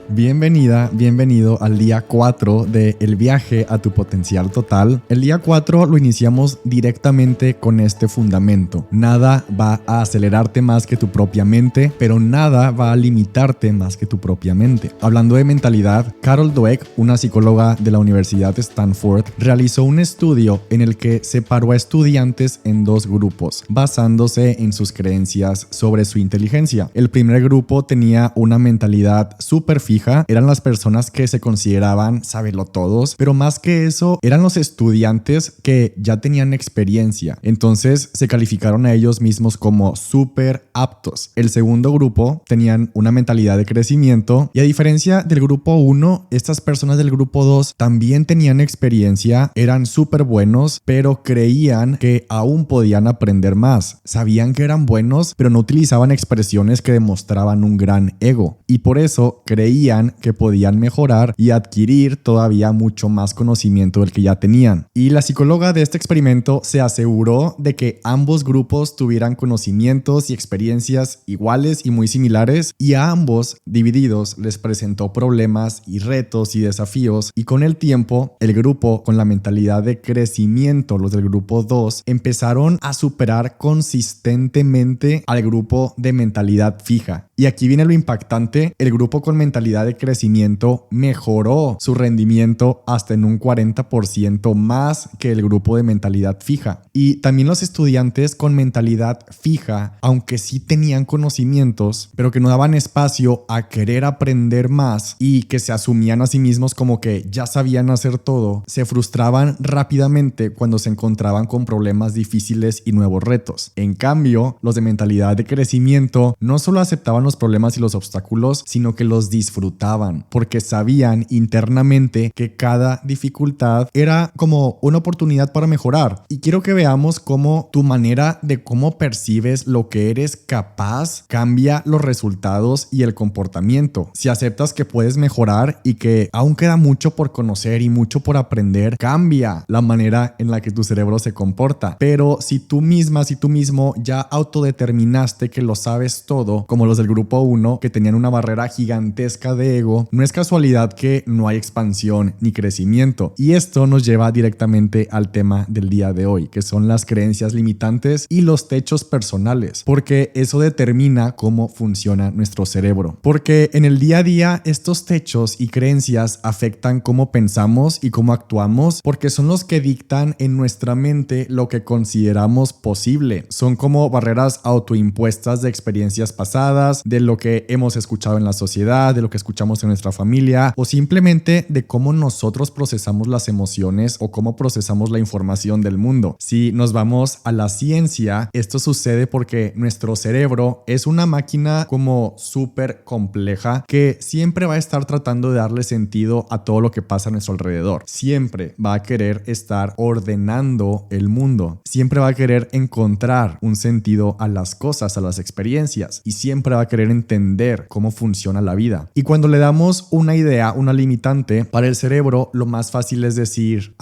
Bienvenida, bienvenido al día 4 de El viaje a tu potencial total. El día 4 lo iniciamos directamente con este fundamento. Nada va a acelerarte más que tu propia mente, pero nada va a limitarte más que tu propia mente. Hablando de mentalidad, Carol Dweck, una psicóloga de la Universidad de Stanford, realizó un estudio en el que separó a estudiantes en dos grupos, basándose en sus creencias sobre su inteligencia. El primer grupo tenía una mentalidad súper fija. Eran las personas que se consideraban sabelotodos, pero más que eso, eran los estudiantes que ya tenían experiencia. Entonces se calificaron a ellos mismos como súper aptos. El segundo grupo tenían una mentalidad de crecimiento y a diferencia del grupo 1, estas personas del grupo 2 también tenían experiencia, eran súper buenos, pero creían que aún podían aprender más. Sabían que eran buenos, pero no utilizaban expresiones que demostraban un gran ego. Y por eso creían que podían mejorar y adquirir todavía mucho más conocimiento del que ya tenían. Y la psicóloga de este experimento se aseguró de que ambos grupos tuvieran conocimientos y experiencias iguales y muy similares, y a ambos divididos les presentó problemas y retos y desafíos, y con el tiempo el grupo con la mentalidad de crecimiento, los del grupo 2, empezaron a superar consistentemente al grupo de mentalidad fija. Y aquí viene lo impactante: el grupo con mentalidad de crecimiento mejoró su rendimiento hasta en un 40% más que el grupo de mentalidad fija. Y también los estudiantes con mentalidad fija, aunque sí tenían conocimientos, pero que no daban espacio a querer aprender más y que se asumían a sí mismos como que ya sabían hacer todo, se frustraban rápidamente cuando se encontraban con problemas difíciles y nuevos retos. En cambio, los de mentalidad de crecimiento no solo aceptaban los problemas y los obstáculos, sino que los disfrutaban, porque sabían internamente que cada dificultad era como una oportunidad para mejorar. Y quiero que veamos cómo tu manera de cómo percibes lo que eres capaz cambia los resultados y el comportamiento. Si aceptas que puedes mejorar y que aún queda mucho por conocer y mucho por aprender, cambia la manera en la que tu cerebro se comporta. Pero si tú mismo ya autodeterminaste que lo sabes todo, como los del grupo 1 que tenían una barrera gigantesca de ego, no es casualidad que no hay expansión ni crecimiento. Y esto nos lleva directamente al tema del día de hoy, que son las creencias limitantes y los techos personales, porque eso determina cómo funciona nuestro cerebro. Porque en el día a día estos techos y creencias afectan cómo pensamos y cómo actuamos, porque son los que dictan en nuestra mente lo que consideramos posible. Son como barreras autoimpuestas de experiencias pasadas, de lo que hemos escuchado en la sociedad, de lo que escuchamos en nuestra familia, o simplemente de cómo nosotros procesamos las emociones o cómo procesamos la información del mundo. Si nos vamos a la ciencia, esto sucede porque nuestro cerebro es una máquina como súper compleja que siempre va a estar tratando de darle sentido a todo lo que pasa a nuestro alrededor. Siempre va a querer estar ordenando el mundo. Siempre va a querer encontrar un sentido a las cosas, a las experiencias, y siempre va a querer entender cómo funciona la vida. Y cuando le damos una idea, una limitante, para el cerebro lo más fácil es decir: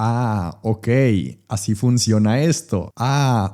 ok, así funciona esto.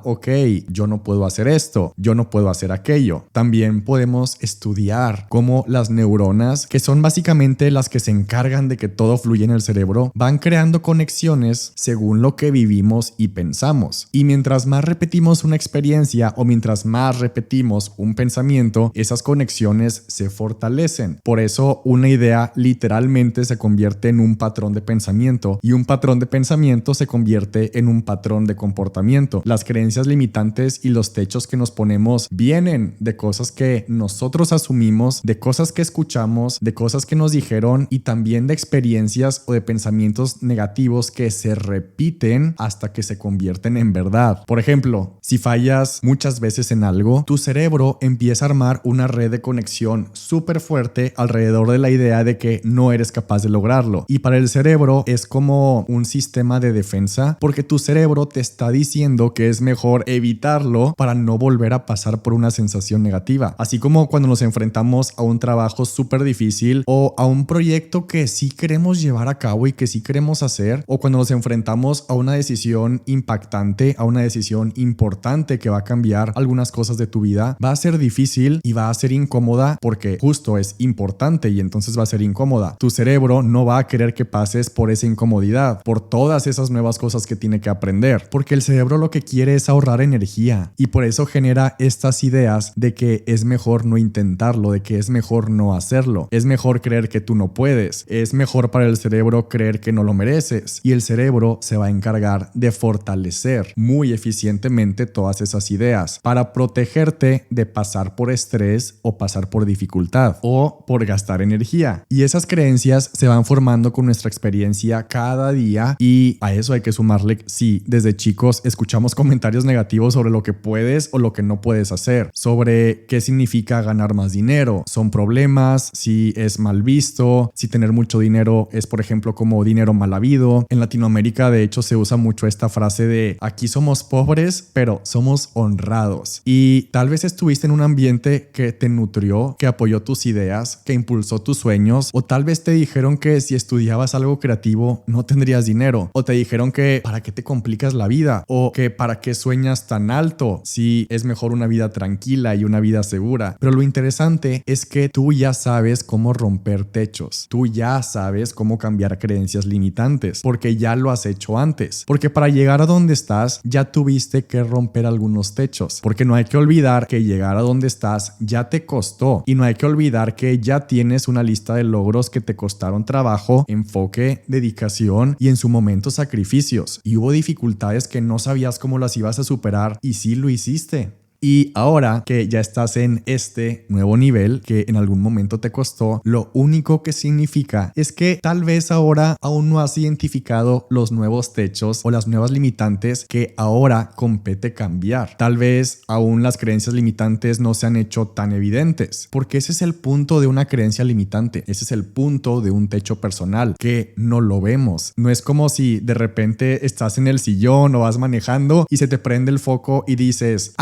Ok, yo no puedo hacer esto, yo no puedo hacer aquello. También podemos estudiar cómo las neuronas, que son básicamente las que se encargan de que todo fluya en el cerebro, van creando conexiones según lo que vivimos y pensamos. Y mientras más repetimos una experiencia o mientras más repetimos un pensamiento, esas conexiones se fortalecen. Por eso una idea literalmente se convierte en un patrón de pensamiento, y un patrón de pensamiento se convierte en un patrón de comportamiento. Las creencias limitantes y los techos que nos ponemos vienen de cosas que nosotros asumimos, de cosas que escuchamos, de cosas que nos dijeron, y también de experiencias o de pensamientos negativos que se repiten hasta que se convierten en verdad. Por ejemplo, si fallas muchas veces en algo, tu cerebro empieza a armar una red de conexión súper fuerte alrededor de la idea de que no eres capaz de lograrlo. Y para el cerebro es como un sistema de defensa, porque tu cerebro te está diciendo que es mejor evitarlo para no volver a pasar por una sensación negativa. Así como cuando nos enfrentamos a un trabajo súper difícil o a un proyecto que sí queremos llevar a cabo y que sí queremos hacer, o cuando nos enfrentamos a una decisión impactante, a una decisión importante que va a cambiar algunas cosas de tu vida, va a ser difícil y va a ser ser incómoda porque justo es importante y entonces va a ser incómoda. Tu cerebro no va a querer que pases por esa incomodidad, por todas esas nuevas cosas que tiene que aprender, porque el cerebro lo que quiere es ahorrar energía y por eso genera estas ideas de que es mejor no intentarlo, de que es mejor no hacerlo, es mejor creer que tú no puedes, es mejor para el cerebro creer que no lo mereces y el cerebro se va a encargar de fortalecer muy eficientemente todas esas ideas para protegerte de pasar por estrés o pasar por dificultad o por gastar energía. Y esas creencias se van formando con nuestra experiencia cada día y a eso hay que sumarle si desde chicos escuchamos comentarios negativos sobre lo que puedes o lo que no puedes hacer, sobre qué significa ganar más dinero, son problemas, si es mal visto, si tener mucho dinero es por ejemplo como dinero mal habido. En Latinoamérica de hecho se usa mucho esta frase de aquí somos pobres pero somos honrados y tal vez estuviste en un ambiente que te nutrió, que apoyó tus ideas, que impulsó tus sueños o tal vez te dijeron que si estudiabas algo creativo no tendrías dinero o te dijeron que para qué te complicas la vida o que para qué sueñas tan alto si es mejor una vida tranquila y una vida segura. Pero lo interesante es que tú ya sabes cómo romper techos, tú ya sabes cómo cambiar creencias limitantes porque ya lo has hecho antes, porque para llegar a donde estás ya tuviste que romper algunos techos, porque no hay que olvidar que llegar a donde estás ya te costó y no hay que olvidar que ya tienes una lista de logros que te costaron trabajo, enfoque, dedicación y en su momento sacrificios y hubo dificultades que no sabías cómo las ibas a superar y sí lo hiciste. Y ahora que ya estás en este nuevo nivel que en algún momento te costó, lo único que significa es que tal vez ahora aún no has identificado los nuevos techos o las nuevas limitantes que ahora compete cambiar. Tal vez aún las creencias limitantes no se han hecho tan evidentes, porque ese es el punto de una creencia limitante. Ese es el punto de un techo personal, que no lo vemos. No es como si de repente estás en el sillón o vas manejando y se te prende el foco y dices,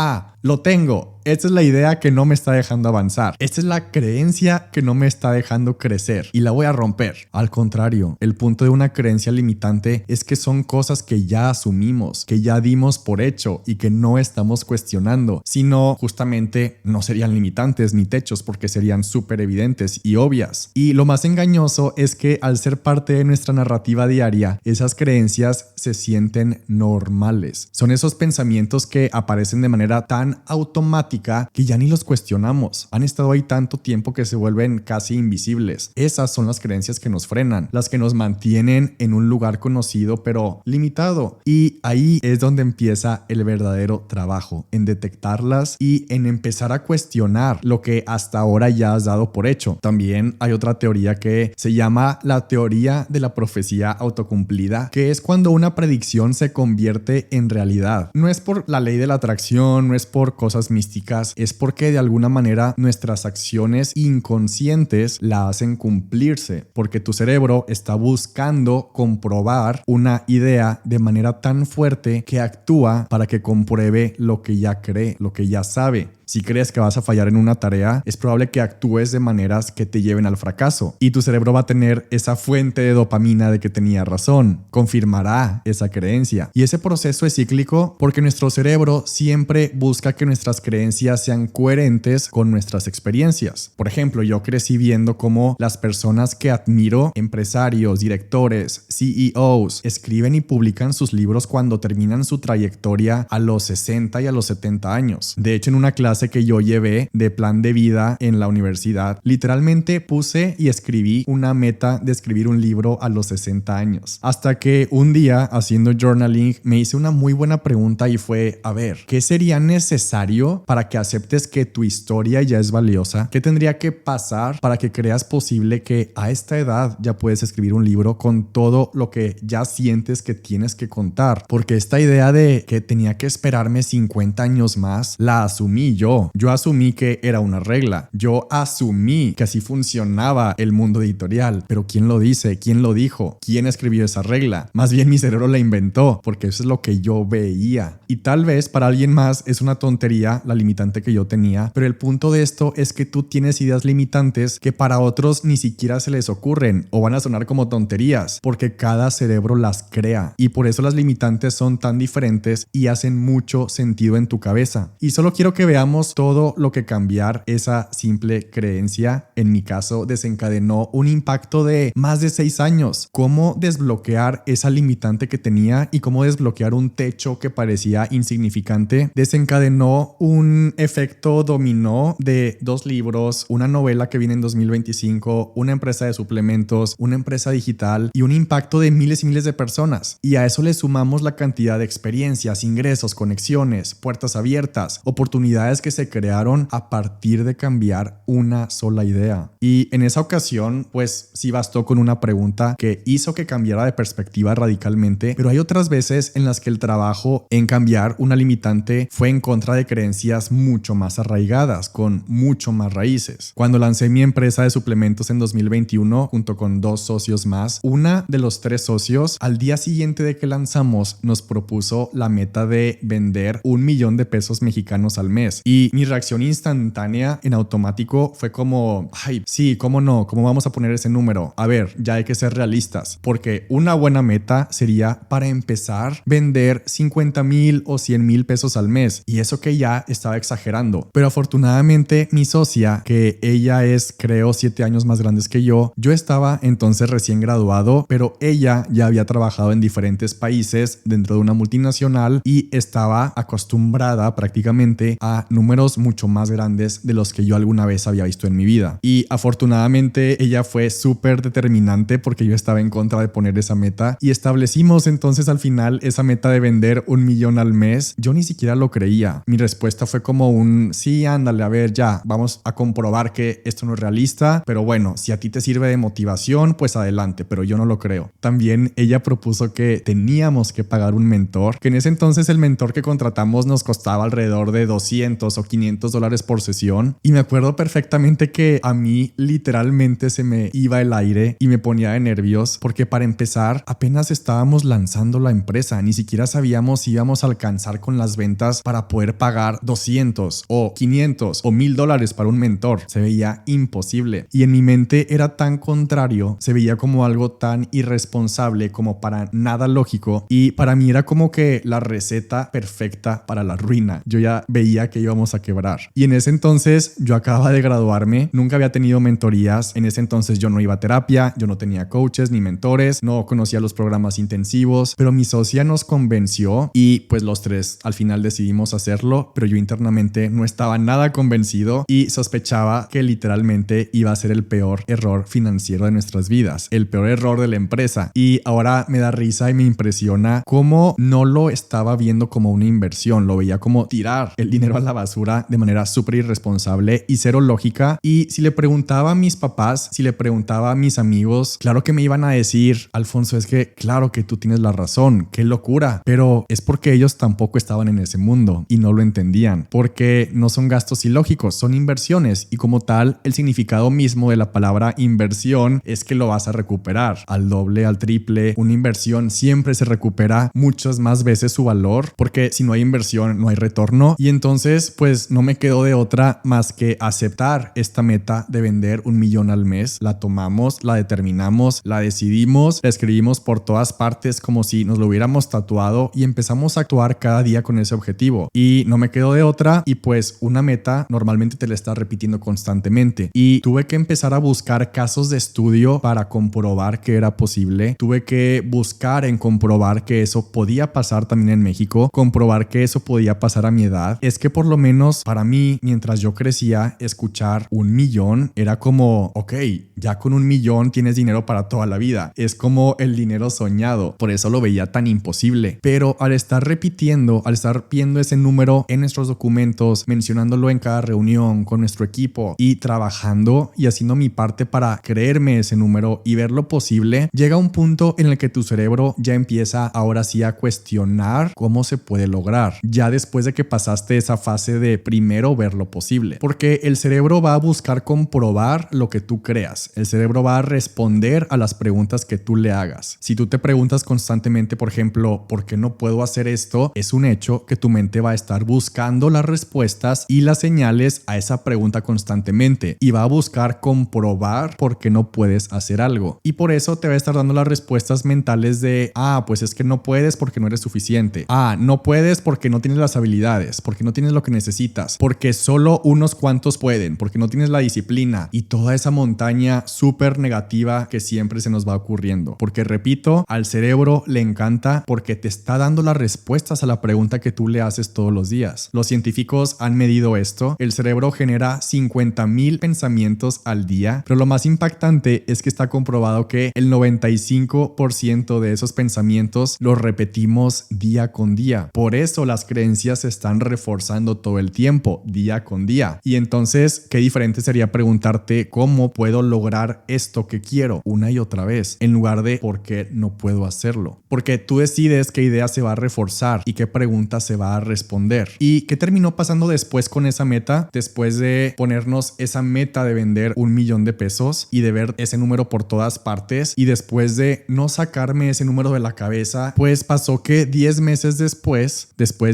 lo tengo. Esta es la idea que no me está dejando avanzar. Esta es la creencia que no me está dejando crecer y la voy a romper. Al contrario, el punto de una creencia limitante es que son cosas que ya asumimos, que ya dimos por hecho y que no estamos cuestionando. Si no, justamente no serían limitantes ni techos porque serían súper evidentes y obvias. Y lo más engañoso es que al ser parte de nuestra narrativa diaria, esas creencias se sienten normales. Son esos pensamientos que aparecen de manera tan automática que ya ni los cuestionamos. Han estado ahí tanto tiempo que se vuelven casi invisibles. Esas son las creencias que nos frenan, las que nos mantienen en un lugar conocido pero limitado. Y ahí es donde empieza el verdadero trabajo, en detectarlas y en empezar a cuestionar lo que hasta ahora ya has dado por hecho. También hay otra teoría que se llama la teoría de la profecía autocumplida, que es cuando una predicción se convierte en realidad. No es por la ley de la atracción, no es por cosas místicas, es porque de alguna manera nuestras acciones inconscientes la hacen cumplirse, porque tu cerebro está buscando comprobar una idea de manera tan fuerte que actúa para que compruebe lo que ya cree, lo que ya sabe. Si crees que vas a fallar en una tarea, es probable que actúes de maneras que te lleven al fracaso y tu cerebro va a tener esa fuente de dopamina de que tenía razón, confirmará esa creencia. Y ese proceso es cíclico porque nuestro cerebro siempre busca que nuestras creencias sean coherentes con nuestras experiencias. Por ejemplo, yo crecí viendo cómo las personas que admiro, empresarios, directores, CEOs, escriben y publican sus libros cuando terminan su trayectoria a los 60 y a los 70 años. De hecho, en una clase que yo llevé de plan de vida en la universidad, literalmente puse y escribí una meta de escribir un libro a los 60 años. Hasta que un día, haciendo journaling, me hice una muy buena pregunta y fue, a ver, ¿qué sería necesario para que aceptes que tu historia ya es valiosa? ¿Qué tendría que pasar para que creas posible que a esta edad ya puedes escribir un libro con todo lo que ya sientes que tienes que contar? Porque esta idea de que tenía que esperarme 50 años más, la asumí yo. Yo asumí que era una regla. Yo asumí que así funcionaba el mundo editorial. Pero ¿quién lo dice? ¿Quién lo dijo? ¿Quién escribió esa regla? Más bien mi cerebro la inventó, porque eso es lo que yo veía. Y tal vez para alguien más es una tontería la limitante que yo tenía, pero el punto de esto es que tú tienes ideas limitantes que para otros ni siquiera se les ocurren o van a sonar como tonterías, porque cada cerebro las crea. Y por eso las limitantes son tan diferentes y hacen mucho sentido en tu cabeza. Y solo quiero que veamos sabemos todo lo que cambiar esa simple creencia, en mi caso, desencadenó un impacto de más de 6 años. Cómo desbloquear esa limitante que tenía y cómo desbloquear un techo que parecía insignificante desencadenó un efecto dominó de 2 libros, una novela que viene en 2025, una empresa de suplementos, una empresa digital y un impacto de miles y miles de personas. Y a eso le sumamos la cantidad de experiencias, ingresos, conexiones, puertas abiertas, oportunidades que se crearon a partir de cambiar una sola idea. Y en esa ocasión, pues sí bastó con una pregunta que hizo que cambiara de perspectiva radicalmente, pero hay otras veces en las que el trabajo en cambiar una limitante fue en contra de creencias mucho más arraigadas, con mucho más raíces. Cuando lancé mi empresa de suplementos en 2021 junto con 2 socios más, una de los 3 socios al día siguiente de que lanzamos nos propuso la meta de vender $1,000,000 mexicanos al mes, y mi reacción instantánea en automático fue como, ay, sí, cómo no, cómo vamos a poner ese número. A ver, ya hay que ser realistas, porque una buena meta sería para empezar vender 50,000 o 100,000 pesos al mes, y eso que ya estaba exagerando. Pero afortunadamente mi socia, que ella es creo 7 años más grande que yo estaba entonces recién graduado, pero ella ya había trabajado en diferentes países dentro de una multinacional y estaba acostumbrada prácticamente a números mucho más grandes de los que yo alguna vez había visto en mi vida. Y afortunadamente ella fue súper determinante porque yo estaba en contra de poner esa meta, y establecimos entonces al final esa meta de vender 1,000,000 al mes. Yo ni siquiera lo creía. Mi respuesta fue como un sí, ándale, a ver, ya vamos a comprobar que esto no es realista, pero bueno, si a ti te sirve de motivación, pues adelante, pero yo no lo creo. También ella propuso que teníamos que pagar un mentor, que en ese entonces el mentor que contratamos nos costaba alrededor de $200 o $500 por sesión, y me acuerdo perfectamente que a mí literalmente se me iba el aire y me ponía de nervios, porque para empezar apenas estábamos lanzando la empresa, ni siquiera sabíamos si íbamos a alcanzar con las ventas para poder pagar 200 o 500 o $1,000 para un mentor. Se veía imposible, y en mi mente era tan contrario, se veía como algo tan irresponsable, como para nada lógico, y para mí era como que la receta perfecta para la ruina. Yo ya veía que íbamos a quebrar, y en ese entonces yo acababa de graduarme, nunca había tenido mentorías, en ese entonces yo no iba a terapia, yo no tenía coaches ni mentores, no conocía los programas intensivos, pero mi socia nos convenció y pues los 3 al final decidimos hacerlo, pero yo internamente no estaba nada convencido y sospechaba que literalmente iba a ser el peor error financiero de nuestras vidas, el peor error de la empresa. Y ahora me da risa y me impresiona cómo no lo estaba viendo como una inversión, lo veía como tirar el dinero a la basura de manera súper irresponsable y cero lógica. Y si le preguntaba a mis papás, si le preguntaba a mis amigos, claro que me iban a decir, Alfonso, es que claro que tú tienes la razón, qué locura, pero es porque ellos tampoco estaban en ese mundo y no lo entendían, porque no son gastos ilógicos, son inversiones, y como tal el significado mismo de la palabra inversión es que lo vas a recuperar al doble, al triple. Una inversión siempre se recupera muchas más veces su valor, porque si no hay inversión no hay retorno. Y entonces pues no me quedó de otra más que aceptar esta meta de vender 1,000,000 al mes. La tomamos, la determinamos, la decidimos, la escribimos por todas partes como si nos lo hubiéramos tatuado, y empezamos a actuar cada día con ese objetivo. Y no me quedó de otra, y pues una meta normalmente te la estás repitiendo constantemente, y tuve que empezar a buscar casos de estudio para comprobar que era posible. Tuve que buscar en comprobar que eso podía pasar también en México, comprobar que eso podía pasar a mi edad. Es que por lo menos para mí, mientras yo crecía, escuchar 1,000,000 era como, ok, ya con 1,000,000 tienes dinero para toda la vida. Es como el dinero soñado, por eso lo veía tan imposible. Pero al estar repitiendo, al estar viendo ese número en nuestros documentos, mencionándolo en cada reunión con nuestro equipo y trabajando y haciendo mi parte para creerme ese número y ver lo posible, llega un punto en el que tu cerebro ya empieza ahora sí a cuestionar cómo se puede lograr, ya después de que pasaste esa fase de primero ver lo posible, porque el cerebro va a buscar comprobar lo que tú creas, el cerebro va a responder a las preguntas que tú le hagas. Si tú te preguntas constantemente, por ejemplo, ¿por qué no puedo hacer esto? Es un hecho que tu mente va a estar buscando las respuestas y las señales a esa pregunta constantemente, y va a buscar comprobar por qué no puedes hacer algo, y por eso te va a estar dando las respuestas mentales de pues es que no puedes porque no eres suficiente, no puedes porque no tienes las habilidades, porque no tienes lo que necesitas, porque solo unos cuantos pueden, porque no tienes la disciplina y toda esa montaña súper negativa que siempre se nos va ocurriendo. Porque repito, al cerebro le encanta porque te está dando las respuestas a la pregunta que tú le haces todos los días. Los científicos han medido esto. El cerebro genera 50,000 pensamientos al día, pero lo más impactante es que está comprobado que el 95% de esos pensamientos los repetimos día con día. Por eso las creencias se están reforzando todo el tiempo, día con día. Y entonces, qué diferente sería preguntarte cómo puedo lograr esto que quiero una y otra vez, en lugar de por qué no puedo hacerlo. Porque tú decides qué idea se va a reforzar y qué pregunta se va a responder. ¿Y qué terminó pasando después con esa meta? Después de ponernos esa meta de vender 1,000,000 de pesos y de ver ese número por todas partes, y después de no sacarme ese número de la cabeza, pues pasó que 10 meses después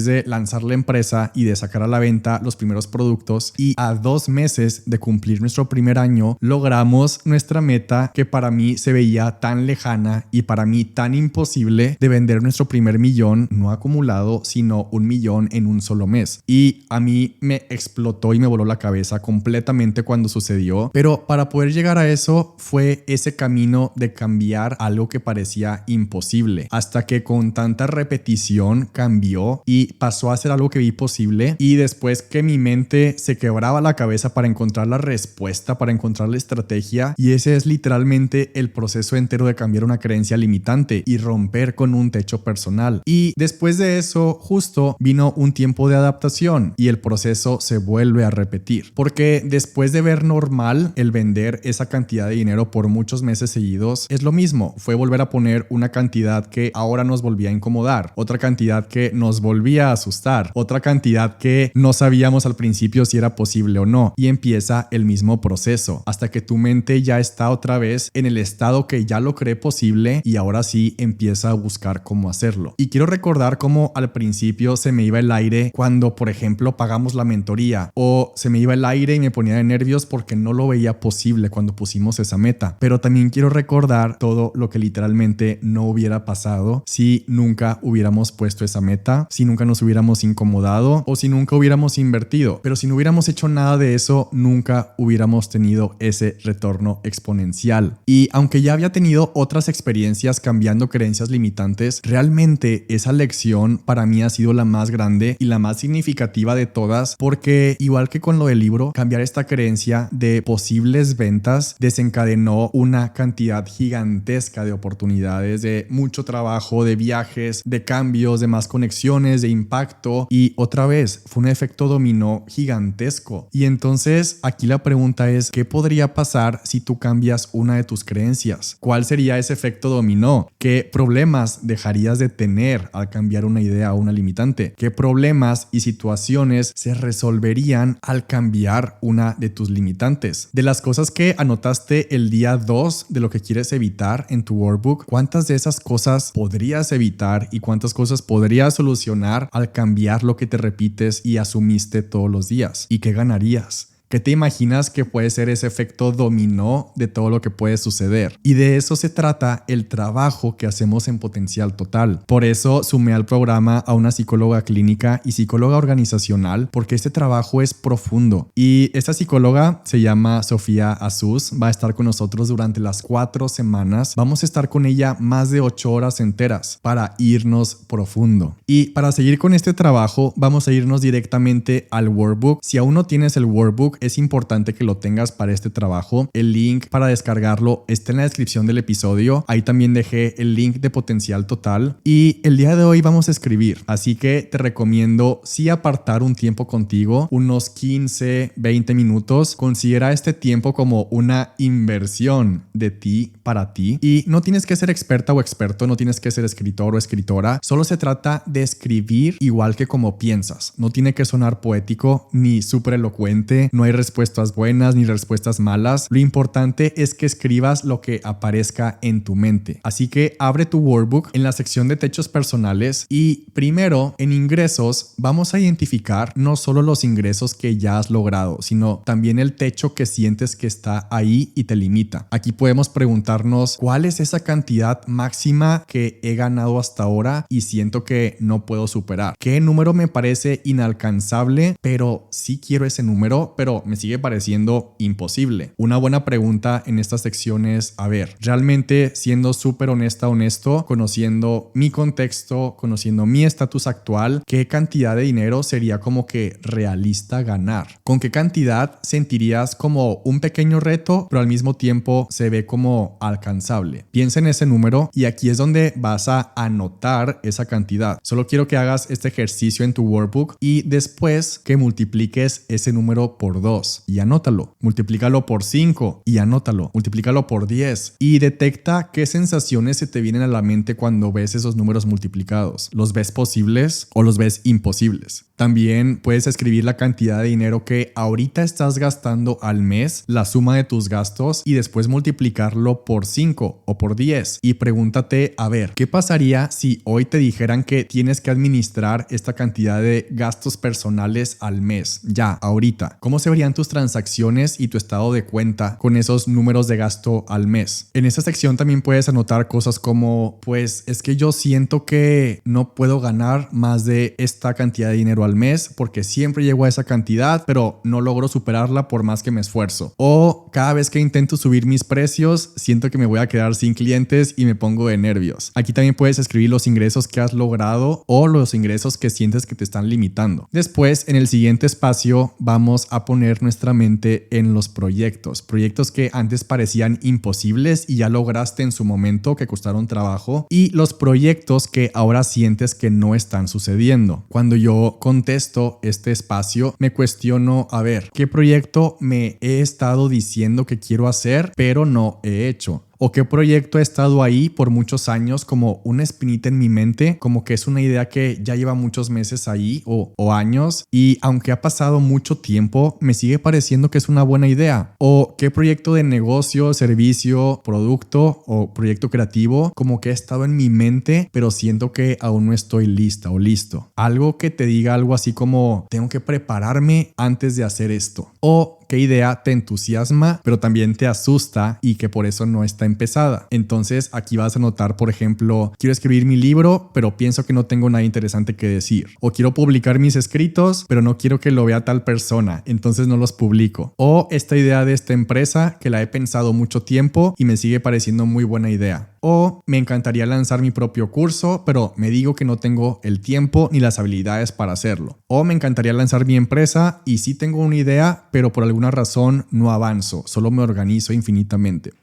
de lanzar la empresa y de sacar a la venta los primeros productos, y a 2 meses de cumplir nuestro primer año, logramos nuestra meta que para mí se veía tan lejana y para mí tan imposible, de vender nuestro primer 1,000,000, no acumulado, sino 1,000,000 en un solo mes. Y a mí me explotó y me voló la cabeza completamente cuando sucedió, pero para poder llegar a eso fue ese camino de cambiar algo que parecía imposible, hasta que con tanta repetición cambió y pasó a ser algo que vi posible, y después que mi mente se quebraba la cabeza para encontrar la respuesta, para encontrar la estrategia, y ese es literalmente el proceso entero de cambiar una creencia limitante y romper con un techo personal. Y después de eso justo vino un tiempo de adaptación y el proceso se vuelve a repetir, porque después de ver normal el vender esa cantidad de dinero por muchos meses seguidos, es lo mismo, fue volver a poner una cantidad que ahora nos volvía a incomodar, otra cantidad que nos volvía a asustar, otra cantidad que no sabíamos al principio si era posible o no, y empieza el mismo proceso hasta que tu mente ya está otra vez en el estado que ya lo cree posible y ahora sí empieza a buscar cómo hacerlo. Y quiero recordar cómo al principio se me iba el aire cuando, por ejemplo, pagamos la mentoría, o se me iba el aire y me ponía de nervios porque no lo veía posible cuando pusimos esa meta. Pero también quiero recordar todo lo que literalmente no hubiera pasado si nunca hubiéramos puesto esa meta, si nunca nos hubiéramos incomodado o si nunca hubiéramos invertido. Pero si no hubiéramos hecho nada de eso, nunca hubiéramos tenido ese retorno exponencial. Y aunque ya había tenido otras experiencias cambiando creencias limitantes, realmente esa lección para mí ha sido la más grande y la más significativa de todas, porque igual que con lo del libro, cambiar esta creencia de posibles ventas desencadenó una cantidad gigantesca de oportunidades, de mucho trabajo, de viajes, de cambios, de más conexiones, de impacto, y otra vez fue un efecto dominó gigantesco. Y entonces aquí la pregunta es, ¿qué podría pasar si tú cambias una de tus creencias? ¿Cuál sería ese efecto dominó? ¿Qué problemas dejarías de tener al cambiar una idea o una limitante? ¿Qué problemas y situaciones se resolverían al cambiar una de tus limitantes? De las cosas que anotaste el día 2 de lo que quieres evitar en tu workbook, ¿cuántas de esas cosas podrías evitar y cuántas cosas podrías solucionar al cambiar lo que te repites y asumiste todos los días? ¿Y qué ganarías? ¿Qué te imaginas que puede ser ese efecto dominó de todo lo que puede suceder? Y de eso se trata el trabajo que hacemos en Potencial Total. Por eso sumé al programa a una psicóloga clínica y psicóloga organizacional, porque este trabajo es profundo. Y esta psicóloga se llama Sofía Azus, va a estar con nosotros durante las 4 semanas. Vamos a estar con ella más de 8 horas enteras para irnos profundo. Y para seguir con este trabajo, vamos a irnos directamente al workbook. Si aún no tienes el workbook, es importante que lo tengas para este trabajo. El link para descargarlo está en la descripción del episodio. Ahí también dejé el link de Potencial Total. Y el día de hoy vamos a escribir. Así que te recomiendo sí apartar un tiempo contigo, unos 15, 20 minutos. Considera este tiempo como una inversión de ti para ti. Y no tienes que ser experta o experto, no tienes que ser escritor o escritora. Solo se trata de escribir igual que como piensas. No tiene que sonar poético ni súper elocuente. No hay respuestas buenas ni respuestas malas. Lo importante es que escribas lo que aparezca en tu mente. Así que abre tu workbook en la sección de techos personales y primero en ingresos vamos a identificar no solo los ingresos que ya has logrado, sino también el techo que sientes que está ahí y te limita. Aquí podemos preguntarnos cuál es esa cantidad máxima que he ganado hasta ahora y siento que no puedo superar. ¿Qué número me parece inalcanzable, pero sí quiero ese número, pero me sigue pareciendo imposible? Una buena pregunta en esta sección es, a ver, realmente siendo súper honesto, conociendo mi contexto, conociendo mi estatus actual, ¿qué cantidad de dinero sería como que realista ganar? ¿Con qué cantidad sentirías como un pequeño reto, pero al mismo tiempo se ve como alcanzable? Piensa en ese número y aquí es donde vas a anotar esa cantidad. Solo quiero que hagas este ejercicio en tu workbook y después que multipliques ese número por 2 y anótalo. Multiplícalo por 5 y anótalo. Multiplícalo por 10 y detecta qué sensaciones se te vienen a la mente cuando ves esos números multiplicados. ¿Los ves posibles o los ves imposibles? También puedes escribir la cantidad de dinero que ahorita estás gastando al mes, la suma de tus gastos y después multiplicarlo por 5 o por 10 y pregúntate, a ver, ¿qué pasaría si hoy te dijeran que tienes que administrar esta cantidad de gastos personales al mes? Ya, ahorita. ¿Cómo se verían tus transacciones y tu estado de cuenta con esos números de gasto al mes? En esta sección también puedes anotar cosas como, pues es que yo siento que no puedo ganar más de esta cantidad de dinero al mes porque siempre llego a esa cantidad, pero no logro superarla por más que me esfuerzo. O cada vez que intento subir mis precios, siento que me voy a quedar sin clientes y me pongo de nervios. Aquí también puedes escribir los ingresos que has logrado o los ingresos que sientes que te están limitando. Después, en el siguiente espacio, vamos a poner nuestra mente en los proyectos. Proyectos que antes parecían imposibles y ya lograste en su momento, que costaron trabajo, y los proyectos que ahora sientes que no están sucediendo. Cuando yo contesto este espacio, me cuestiono, a ver, ¿qué proyecto me he estado diciendo que quiero hacer, pero no he hecho? ¿O qué proyecto ha estado ahí por muchos años como una espinita en mi mente, como que es una idea que ya lleva muchos meses ahí o años y aunque ha pasado mucho tiempo, me sigue pareciendo que es una buena idea? ¿O qué proyecto de negocio, servicio, producto o proyecto creativo como que ha estado en mi mente, pero siento que aún no estoy lista o listo? Algo que te diga algo así como, tengo que prepararme antes de hacer esto. O qué idea te entusiasma, pero también te asusta y que por eso no está empezada. Entonces aquí vas a anotar, por ejemplo, quiero escribir mi libro, pero pienso que no tengo nada interesante que decir. O quiero publicar mis escritos, pero no quiero que lo vea tal persona, entonces no los publico. O esta idea de esta empresa que la he pensado mucho tiempo y me sigue pareciendo muy buena idea. O me encantaría lanzar mi propio curso, pero me digo que no tengo el tiempo ni las habilidades para hacerlo. O me encantaría lanzar mi empresa y sí tengo una idea, pero por alguna razón no avanzo, solo me organizo infinitamente.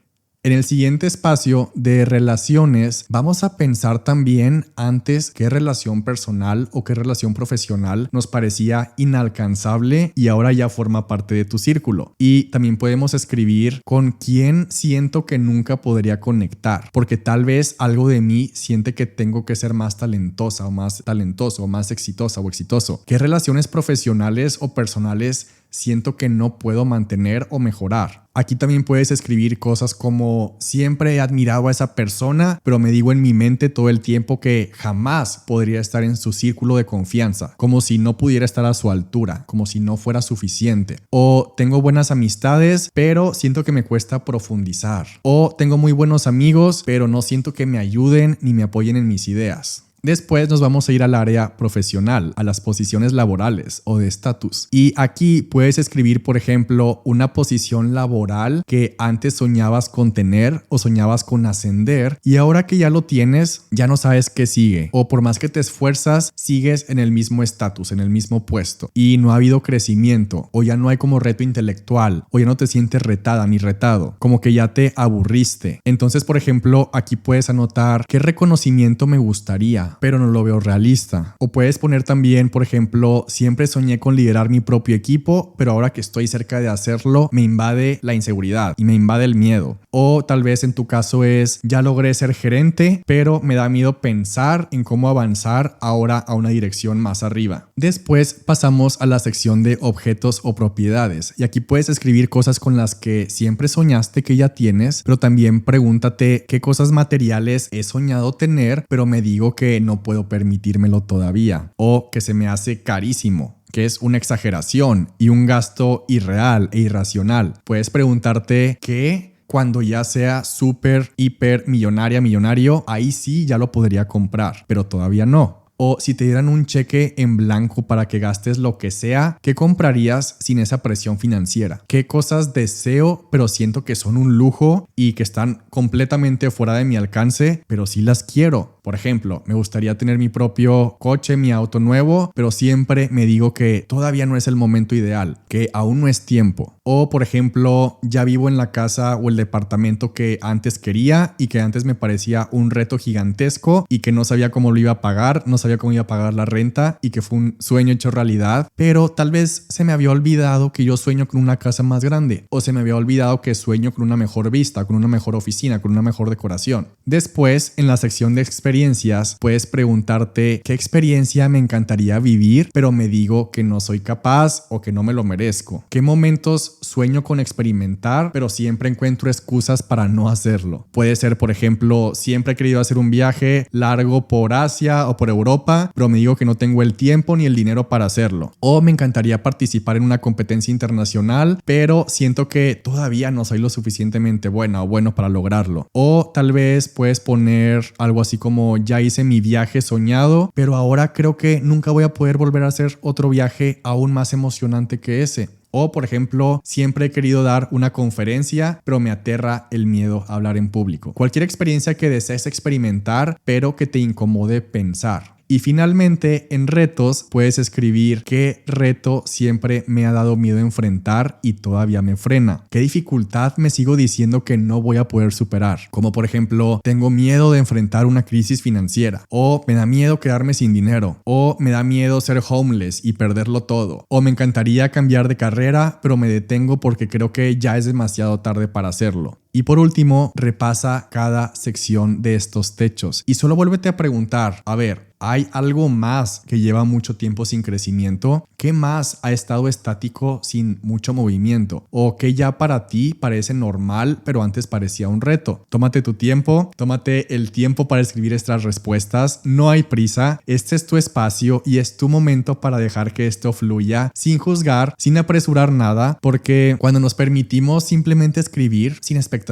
En el siguiente espacio de relaciones vamos a pensar también antes qué relación personal o qué relación profesional nos parecía inalcanzable y ahora ya forma parte de tu círculo. Y también podemos escribir con quién siento que nunca podría conectar, porque tal vez algo de mí siente que tengo que ser más talentosa o más talentoso o más exitosa o exitoso. ¿Qué relaciones profesionales o personales siento que no puedo mantener o mejorar? Aquí también puedes escribir cosas como siempre he admirado a esa persona, pero me digo en mi mente todo el tiempo que jamás podría estar en su círculo de confianza, como si no pudiera estar a su altura, como si no fuera suficiente. O tengo buenas amistades, pero siento que me cuesta profundizar. O tengo muy buenos amigos, pero no siento que me ayuden ni me apoyen en mis ideas. Después nos vamos a ir al área profesional, a las posiciones laborales o de estatus. Y aquí puedes escribir, por ejemplo, una posición laboral que antes soñabas con tener o soñabas con ascender y ahora que ya lo tienes, ya no sabes qué sigue. O por más que te esfuerzas, sigues en el mismo estatus, en el mismo puesto y no ha habido crecimiento o ya no hay como reto intelectual o ya no te sientes retada ni retado, como que ya te aburriste. Entonces, por ejemplo, aquí puedes anotar qué reconocimiento me gustaría ahora, pero no lo veo realista. O puedes poner también, por ejemplo, siempre soñé con liderar mi propio equipo, pero ahora que estoy cerca de hacerlo, me invade la inseguridad y me invade el miedo. O tal vez en tu caso es, ya logré ser gerente, pero me da miedo pensar en cómo avanzar ahora a una dirección más arriba. Después pasamos a la sección de objetos o propiedades, y aquí puedes escribir cosas con las que siempre soñaste que ya tienes, pero también pregúntate qué cosas materiales he soñado tener, pero me digo que no puedo permitírmelo todavía, o que se me hace carísimo, que es una exageración y un gasto irreal e irracional. Puedes preguntarte qué cuando ya sea súper, hiper millonario, ahí sí ya lo podría comprar, pero todavía no. O si te dieran un cheque en blanco para que gastes lo que sea, ¿qué comprarías sin esa presión financiera? ¿Qué cosas deseo pero siento que son un lujo y que están completamente fuera de mi alcance, pero sí las quiero? Por ejemplo, me gustaría tener mi propio coche, mi auto nuevo, pero siempre me digo que todavía no es el momento ideal, que aún no es tiempo. O, por ejemplo, ya vivo en la casa o el departamento que antes quería y que antes me parecía un reto gigantesco y que no sabía cómo lo iba a pagar, no sabía cómo iba a pagar la renta y que fue un sueño hecho realidad, pero tal vez se me había olvidado que yo sueño con una casa más grande, o se me había olvidado que sueño con una mejor vista, con una mejor oficina, con una mejor decoración. Después, en la sección de experiencias, puedes preguntarte qué experiencia me encantaría vivir, pero me digo que no soy capaz o que no me lo merezco. ¿Qué momentos sueño con experimentar, pero siempre encuentro excusas para no hacerlo? Puede ser, por ejemplo, siempre he querido hacer un viaje largo por Asia o por Europa, pero me digo que no tengo el tiempo ni el dinero para hacerlo. O me encantaría participar en una competencia internacional, pero siento que todavía no soy lo suficientemente buena o bueno para lograrlo. O tal vez puedes poner algo así como, ya hice mi viaje soñado, pero ahora creo que nunca voy a poder volver a hacer otro viaje aún más emocionante que ese. O, por ejemplo, siempre he querido dar una conferencia, pero me aterra el miedo a hablar en público. Cualquier experiencia que desees experimentar, pero que te incomode pensar. Y finalmente, en retos, puedes escribir qué reto siempre me ha dado miedo enfrentar y todavía me frena. ¿Qué dificultad me sigo diciendo que no voy a poder superar? Como por ejemplo, tengo miedo de enfrentar una crisis financiera. O me da miedo quedarme sin dinero. O me da miedo ser homeless y perderlo todo. O me encantaría cambiar de carrera, pero me detengo porque creo que ya es demasiado tarde para hacerlo. Y por último, repasa cada sección de estos techos y solo vuélvete a preguntar, a ver, ¿hay algo más que lleva mucho tiempo sin crecimiento? ¿Qué más ha estado estático sin mucho movimiento? ¿O qué ya para ti parece normal, pero antes parecía un reto? Tómate tu tiempo, tómate el tiempo para escribir estas respuestas, no hay prisa, este es tu espacio y es tu momento para dejar que esto fluya sin juzgar, sin apresurar nada, porque cuando nos permitimos simplemente escribir sin expectativas,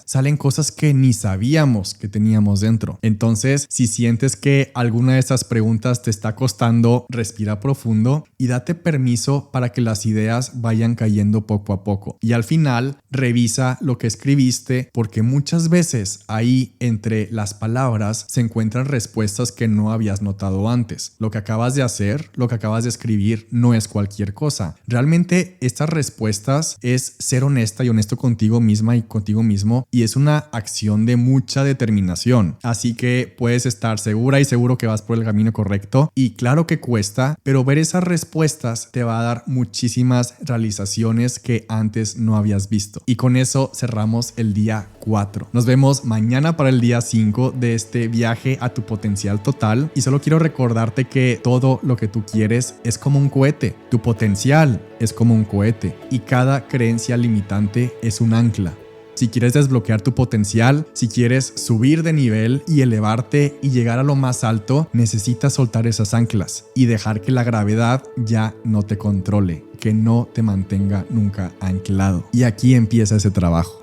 salen cosas que ni sabíamos que teníamos dentro. Entonces, si sientes que alguna de estas preguntas te está costando, respira profundo y date permiso para que las ideas vayan cayendo poco a poco. Y al final, revisa lo que escribiste, porque muchas veces ahí entre las palabras se encuentran respuestas que no habías notado antes. Lo que acabas de hacer, lo que acabas de escribir, no es cualquier cosa. Realmente estas respuestas es ser honesta y honesto contigo misma y contigo mismo, y es una acción de mucha determinación. Así que puedes estar segura y seguro que vas por el camino correcto, y claro que cuesta, pero ver esas respuestas te va a dar muchísimas realizaciones que antes no habías visto. Y con eso cerramos el día 4. Nos vemos mañana para el día 5 de este viaje a tu potencial total, y solo quiero recordarte que todo lo que tú quieres es como un cohete. Tu potencial es como un cohete y cada creencia limitante es un ancla. Si quieres desbloquear tu potencial, si quieres subir de nivel y elevarte y llegar a lo más alto, necesitas soltar esas anclas y dejar que la gravedad ya no te controle, que no te mantenga nunca anclado. Y aquí empieza ese trabajo.